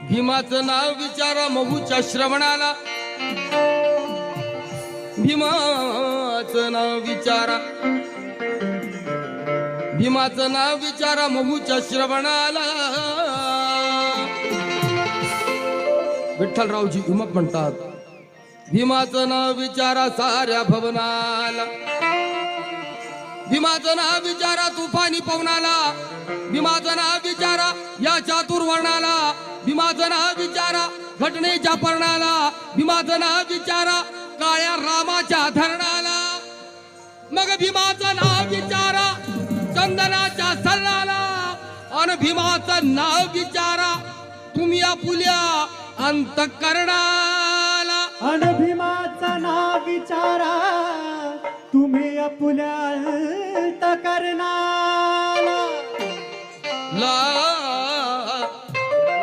भीमाचं नाव विचारा महूच्या श्रवणाला, भीमाचं नाव विचारा, भीमाचं नाव विचारा महूच्या श्रवणाला. विठ्ठलरावजी हिमक म्हणतात, भीमाचं नाव विचारा साऱ्या भवनाला, भीमाचं नाव विचारा तुफानी पवनाला, भीमाचं नाव विचारा या चातुर्वर्णाला, भीमाचं नाव विचारा घटनेच्या पर्णाला, भीमाचं नाव विचारा काळ्या रामाच्या धरणाला. मग भीमाचं नाव विचारा चंदनाच्या सरणाला, आणि भीमाचं नाव विचारा तुम्ही आपुल्या अंतःकरणाला. अन भीमाचं नाव विचारा तुम्ही आपुल्या अंतःकरणाला. ला